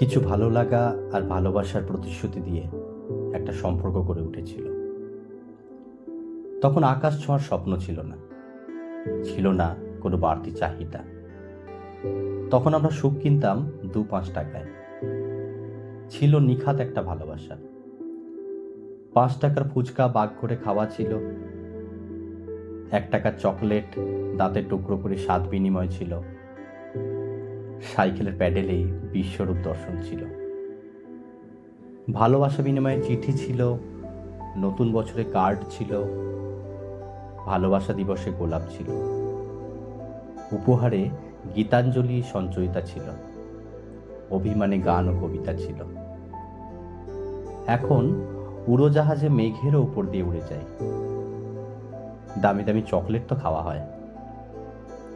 কিছু ভালো লাগা আর ভালোবাসার প্রতিশ্রুতি দিয়ে একটা সম্পর্ক গড়ে উঠেছিল। তখন আকাশ ছোঁয়ার স্বপ্ন ছিল না, ছিল না কোনো বাড়তি চাহিদা। তখন আমরা সুখ কিনতাম 2-5 টাকায়। ছিল নিখাত একটা ভালোবাসা। 5 টাকার ফুচকা বাগ করে খাওয়া ছিল, 1 টাকার চকলেট দাঁতের টুকরো করে স্বাদ বিনিময় ছিল, সাইকেলের প্যাডেলেই বিশ্বরূপ দর্শন ছিল। ভালোবাসা বিনিময়ে চিঠি ছিল, নতুন বছরে কার্ড ছিল, ভালোবাসা দিবসে গোলাপ ছিল, উপহারে গীতাঞ্জলি সঞ্চয়িতা ছিল, অভিমানে গান ও কবিতা ছিল। এখন উড়োজাহাজে মেঘেরও উপর দিয়ে উড়ে যায়। দামি দামি চকলেট তো খাওয়া হয়,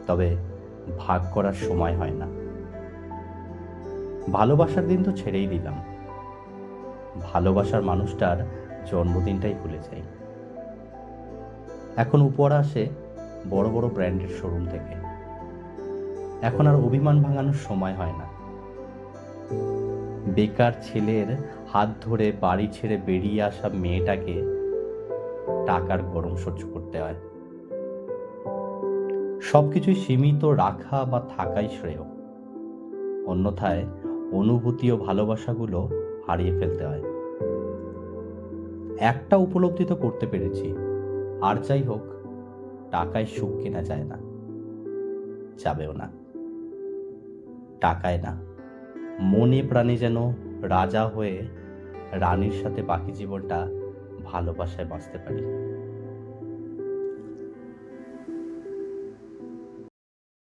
তবে ভাগ করার সময় হয় না। ভালোবাসার দিন তো ছেড়েই দিলাম, ভালোবাসার মানুষটার জন্মদিনটাই ভুলে যাই। এখন উপহার আসে বড় বড় ব্র্যান্ডের শোরুম থেকে। এখন আর অভিমান ভাঙানোর সময় হয় না। বেকার ছেলের হাত ধরে বাড়ি ছেড়ে বেরিয়ে আসা মেয়েটাকে টাকার গরম সহ্য করতে হয়। সবকিছুই সীমিত রাখা বা থাকাই শ্রেয়, অন্যথায় অনুভূতি ও ভালোবাসাগুলো হারিয়ে ফেলতে হয়। একটা উপলব্ধি তো করতে পেরেছি, আর যাই হোক, টাকায় সুখ কেনা যায় না, যাবেও না। টাকায় না, মনে প্রাণে যেন রাজা হয়ে রানীর সাথে বাকি জীবনটা ভালোবাসায় বাঁচতে পারি।